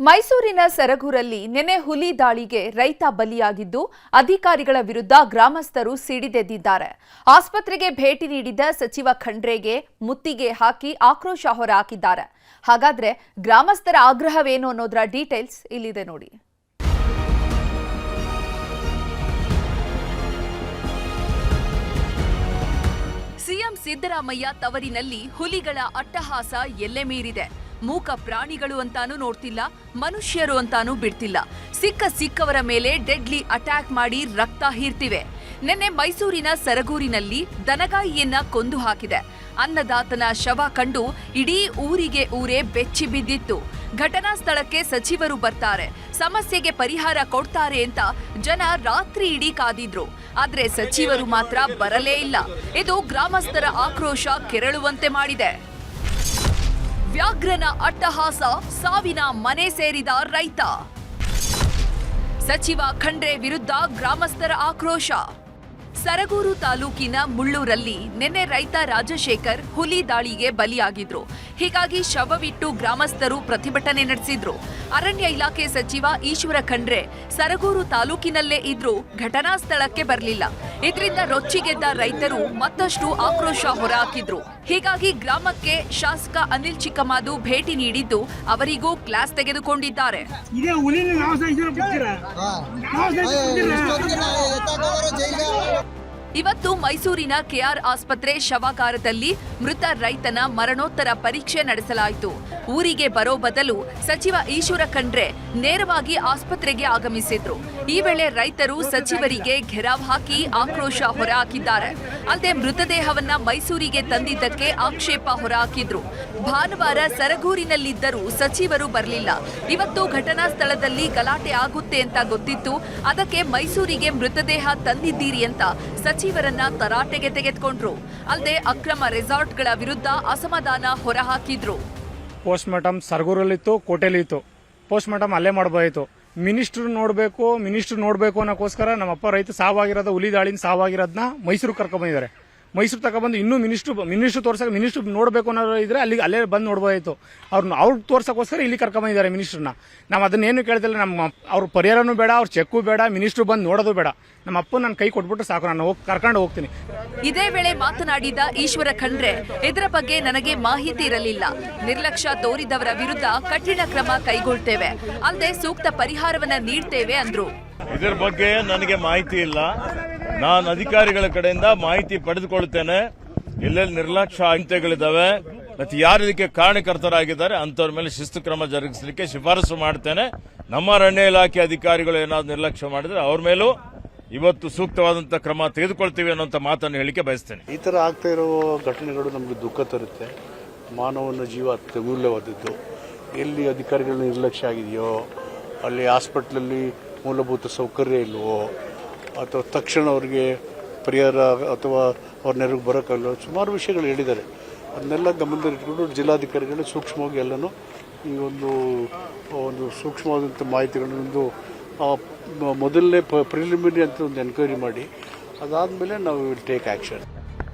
ಮೈಸೂರಿನ ಸರಗೂರಲ್ಲಿ ನೆನೆ ಹುಲಿ ದಾಳಿಗೆ ರೈತ ಬಲಿಯಾಗಿದ್ದು ಅಧಿಕಾರಿಗಳ ವಿರುದ್ಧ ಗ್ರಾಮಸ್ಥರು ಸಿಡಿದೆದ್ದಿದ್ದಾರೆ. ಆಸ್ಪತ್ರೆಗೆ ಭೇಟಿ ನೀಡಿದ ಸಚಿವ ಖಂಡ್ರೆಗೆ ಮುತ್ತಿಗೆ ಹಾಕಿ ಆಕ್ರೋಶ ಹೊರಹಾಕಿದ್ದಾರೆ. ಹಾಗಾದ್ರೆ ಗ್ರಾಮಸ್ಥರ ಆಗ್ರಹವೇನು ಅನ್ನೋದರ ಡೀಟೇಲ್ಸ್ ಇಲ್ಲಿದೆ ನೋಡಿ. ಸಿಎಂ ಸಿದ್ದರಾಮಯ್ಯ ತವರಿನಲ್ಲಿ ಹುಲಿಗಳ ಅಟ್ಟಹಾಸ ಎಲ್ಲೆ ಮೀರಿದೆ. ಮೂಕ ಪ್ರಾಣಿಗಳು ಅಂತಾನೂ ನೋಡ್ತಿಲ್ಲ, ಮನುಷ್ಯರು ಅಂತಾನೂ ಬಿಡ್ತಿಲ್ಲ. ಸಿಕ್ಕವರ ಮೇಲೆ ಡೆಡ್ಲಿ ಅಟ್ಯಾಕ್ ಮಾಡಿ ರಕ್ತ ಹೀರ್ತಿವೆ. ನಿನ್ನೆ ಮೈಸೂರಿನ ಸರಗೂರಿನಲ್ಲಿ ದನಗಾಯಿಯನ್ನ ಕೊಂದು ಹಾಕಿದೆ. ಅನ್ನದಾತನ ಶವ ಕಂಡು ಇಡೀ ಊರೇ ಬೆಚ್ಚಿ ಬಿದ್ದಿತ್ತು. ಘಟನಾ ಸ್ಥಳಕ್ಕೆ ಸಚಿವರು ಬರ್ತಾರೆ, ಸಮಸ್ಯೆಗೆ ಪರಿಹಾರ ಕೊಡ್ತಾರೆ ಅಂತ ಜನ ರಾತ್ರಿ ಇಡೀ ಕಾದಿದ್ರು. ಆದ್ರೆ ಸಚಿವರು ಮಾತ್ರ ಬರಲೇ ಇಲ್ಲ. ಇದು ಗ್ರಾಮಸ್ಥರ ಆಕ್ರೋಶ ಕೆರಳುವಂತೆ ಮಾಡಿದೆ. ವ್ಯಾಘ್ರನ ಅಟ್ಟಹಾಸ, ಸಾವಿನ ಮನೆ ಸೇರಿದ ರೈತ. ಸಚಿವ ಖಂಡ್ರೆ ವಿರುದ್ಧ ಗ್ರಾಮಸ್ಥರ ಆಕ್ರೋಶ. ಸರಗೂರು ತಾಲೂಕಿನ ಮುಳ್ಳೂರಲ್ಲಿ ನಿನ್ನೆ ರೈತ ರಾಜಶೇಖರ್ ಹುಲಿ ದಾಳಿಗೆ ಬಲಿಯಾಗಿದ್ರು. ಹೀಗಾಗಿ ಶವವಿಟ್ಟು ಗ್ರಾಮಸ್ಥರು ಪ್ರತಿಭಟನೆ ನಡೆಸಿದ್ರು. ಅರಣ್ಯ ಇಲಾಖೆ ಸಚಿವ ಈಶ್ವರ ಖಂಡ್ರೆ ಸರಗೂರು ತಾಲೂಕಿನಲ್ಲೇ ಇದ್ರೂ ಘಟನಾ ಸ್ಥಳಕ್ಕೆ ಬರಲಿಲ್ಲ. ಇದರಿಂದ ರೊಚ್ಚಿಗೆದ್ದ ರೈತರು ಮತ್ತಷ್ಟು ಆಕ್ರೋಶ ಹೊರಹಾಕಿದ್ರು. ಹೀಗಾಗಿ ಗ್ರಾಮಕ್ಕೆ ಶಾಸಕ ಅನಿಲ್ ಚಿಕ್ಕಮಾದು ಭೇಟಿ ನೀಡಿದ್ದು ಅವರಿಗೂ ಕ್ಲಾಸ್ ತೆಗೆದುಕೊಂಡಿದ್ದಾರೆ. ಇವತ್ತು ಮೈಸೂರಿನ ಕೆಆರ್ ಆಸ್ಪತ್ರೆ ಶವಾಗಾರದಲ್ಲಿ ಮೃತ ರೈತನ ಮರಣೋತ್ತರ ಪರೀಕ್ಷೆ ನಡೆಸಲಾಯಿತು. ಊರಿಗೆ ಬರೋ ಬದಲು ಸಚಿವ ಈಶ್ವರ ಖಂಡ್ರೆ ನೇರವಾಗಿ ಆಸ್ಪತ್ರೆಗೆ ಆಗಮಿಸಿದ್ರು. ಈ ವೇಳೆ ರೈತರು ಸಚಿವರಿಗೆ ಘೆರಾವ್ ಹಾಕಿ ಆಕ್ರೋಶ ಹೊರಹಾಕಿದ್ದಾರೆ. ಅಲ್ಲದೆ ಮೃತದೇಹವನ್ನ ಮೈಸೂರಿಗೆ ತಂದಿದ್ದಕ್ಕೆ ಆಕ್ಷೇಪ ಹೊರಹಾಕಿದ್ರು. ಭಾನುವಾರ ಸರಗೂರಿನಲ್ಲಿದ್ದರೂ ಸಚಿವರು ಬರಲಿಲ್ಲ. ಇವತ್ತು ಘಟನಾ ಸ್ಥಳದಲ್ಲಿ ಗಲಾಟೆ ಆಗುತ್ತೆ ಅಂತ ಗೊತ್ತಿತ್ತು, ಅದಕ್ಕೆ ಮೈಸೂರಿಗೆ ಮೃತದೇಹ ತಂದಿದ್ದೀರಿ ಅಂತ ಸಚಿವರನ್ನ ತರಾಟೆಗೆ ತೆಗೆದುಕೊಂಡ್ರು. ಅಲ್ಲದೆ ಅಕ್ರಮ ರೆಸಾರ್ಟ್ಗಳ ವಿರುದ್ಧ ಅಸಮಾಧಾನ ಹೊರಹಾಕಿದ್ರು. ಪೋಸ್ಟ್ ಮಾರ್ಟಮ್ ಸರಗೂರಲ್ಲಿತ್ತು, ಕೋಟೆಲಿತ್ತು. ಪೋಸ್ಟ್ ಮಾರ್ಟಮ್ ಅಲ್ಲೇ ಮಾಡಬಹುದಿತ್ತು. ಮಿನಿಸ್ಟರ್ ನೋಡಬೇಕು ಅನ್ನೋಕ್ಕೋಸ್ಕರ ನಮ್ಮಪ್ಪ ರೈತ ಸಾವಾಗಿರೋದು, ಹುಲಿ ದಾಳಿನ ಸಾವಾಗಿರೋದನ್ನ ಮೈಸೂರು ಕರ್ಕೊಂಡ್ ಬಂದಿದ್ದಾರೆ. ಮೈಸೂರು ತಗೊಬಂದು ಇನ್ನೂ ಮಿನಿಸ್ಟರ್ ತೋರ್ಸಕ್ಕೆ, ಮಿನಿಸ್ಟರ್ ನೋಡಬೇಕು ಅನ್ನೋದು ಇದ್ರೆ ಅಲ್ಲೇ ಬಂದು ನೋಡ್ಬೋದಾಯ್ತು. ಅವ್ರು ತೋರ್ಸಕ್ಕೋಸ್ಕರ ಇಲ್ಲಿ ಕರ್ಕೊಂಡ್ ಬಂದಿದ್ದಾರೆ ಮಿನಿಸ್ಟರ್ನ. ನಾವು ಅದನ್ನೇನು ಕೇಳ್ತಿಲ್ಲ. ಅವ್ರ ಪರಿಹಾರನೂ ಬೇಡ, ಅವ್ರ ಚೆಕ್ಕು ಬೇಡ, ಮಿನಿಸ್ಟರ್ ಬಂದು ನೋಡೋದು ಬೇಡ. ನಮ್ಮ ಅಪ್ಪ ನನ್ನ ಕೈ ಕೊಟ್ಬಿಟ್ಟು ಸಾಕು, ನಾನು ಕರ್ಕೊಂಡು ಹೋಗ್ತೀನಿ. ಇದೇ ವೇಳೆ ಮಾತನಾಡಿದ ಈಶ್ವರ ಖಂಡ್ರೆ, ಇದರ ಬಗ್ಗೆ ನನಗೆ ಮಾಹಿತಿ ಇರಲಿಲ್ಲ. ನಿರ್ಲಕ್ಷ್ಯ ತೋರಿದವರ ವಿರುದ್ಧ ಕಠಿಣ ಕ್ರಮ ಕೈಗೊಳ್ತೇವೆ, ಅಲ್ಲದೆ ಸೂಕ್ತ ಪರಿಹಾರವನ್ನ ನೀಡ್ತೇವೆ ಅಂದ್ರು. ಇದರ ಬಗ್ಗೆ ನನಗೆ ಮಾಹಿತಿ ಇಲ್ಲ. ನಾನು ಅಧಿಕಾರಿಗಳ ಕಡೆಯಿಂದ ಮಾಹಿತಿ ಪಡೆದುಕೊಳ್ಳುತ್ತೇನೆ. ಎಲ್ಲೆಲ್ಲಿ ನಿರ್ಲಕ್ಷ್ಯ ಅಂತ್ಯಗಳಿದ್ದಾವೆ ಮತ್ತು ಯಾರು ಇದಕ್ಕೆ ಕಾರಣಕರ್ತರಾಗಿದ್ದಾರೆ ಅಂತವ್ರ ಮೇಲೆ ಶಿಸ್ತು ಕ್ರಮ ಜರುಗಿಸಲಿಕ್ಕೆ ಶಿಫಾರಸು ಮಾಡ್ತೇನೆ. ನಮ್ಮ ಅರಣ್ಯ ಇಲಾಖೆ ಅಧಿಕಾರಿಗಳು ಏನಾದ್ರು ನಿರ್ಲಕ್ಷ್ಯ ಮಾಡಿದ್ರೆ ಅವ್ರ ಮೇಲೂ ಇವತ್ತು ಸೂಕ್ತವಾದಂತಹ ಕ್ರಮ ತೆಗೆದುಕೊಳ್ತೀವಿ ಅನ್ನೋಂಥ ಮಾತನ್ನು ಹೇಳಿಕೆ ಬಯಸ್ತೇನೆ. ಈ ತರ ಆಗ್ತಾ ಇರೋ ಘಟನೆಗಳು ನಮಗೆ ದುಃಖ ತರುತ್ತೆ. ಮಾನವನ ಜೀವ ಅತ್ಯಮೂಲ್ಯವಾದದ್ದು. ಎಲ್ಲಿ ಅಧಿಕಾರಿಗಳ ನಿರ್ಲಕ್ಷ್ಯ ಆಗಿದೆಯೋ ಅಲ್ಲಿ ಹಾಸ್ಪಿಟ್ಲಲ್ಲಿ ಮೂಲಭೂತ ಸೌಕರ್ಯ ಇಲ್ವೋ ಅಥವಾ ತಕ್ಷಣ ಅವರಿಗೆ ಪರಿಹಾರ ಅಥವಾ ಅವ್ರ ನೆರವಿಗೆ ಬರೋಕ್ಕಲ್ಲ, ಸುಮಾರು ವಿಷಯಗಳು ಹೇಳಿದ್ದಾರೆ. ಅದನ್ನೆಲ್ಲ ಗಮನದಲ್ಲಿಟ್ಕೊಂಡು ಜಿಲ್ಲಾಧಿಕಾರಿಗಳು ಸೂಕ್ಷ್ಮವಾಗಿ ಎಲ್ಲನೂ ಈ ಒಂದು ಸೂಕ್ಷ್ಮವಾದಂಥ ಮಾಹಿತಿಗಳನ್ನೊಂದು ಮೊದಲನೇ ಪ್ರಿಲಿಮಿನರಿ ಅಂತ ಒಂದು ಎನ್ಕ್ವೈರಿ ಮಾಡಿ ಅದಾದ್ಮೇಲೆ ನಾವು ವಿಲ್ ಟೇಕ್ ಆಕ್ಷನ್.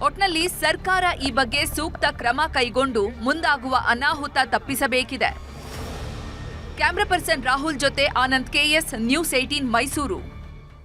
ಒಟ್ನಲ್ಲಿ ಸರ್ಕಾರ ಈ ಬಗ್ಗೆ ಸೂಕ್ತ ಕ್ರಮ ಕೈಗೊಂಡು ಮುಂದಾಗುವ ಅನಾಹುತ ತಪ್ಪಿಸಬೇಕಿದೆ. ಕ್ಯಾಮರಾ ಪರ್ಸನ್ ರಾಹುಲ್ ಜೊತೆ ಆನಂದ್ KS, ನ್ಯೂಸ್ 18 ಮೈಸೂರು.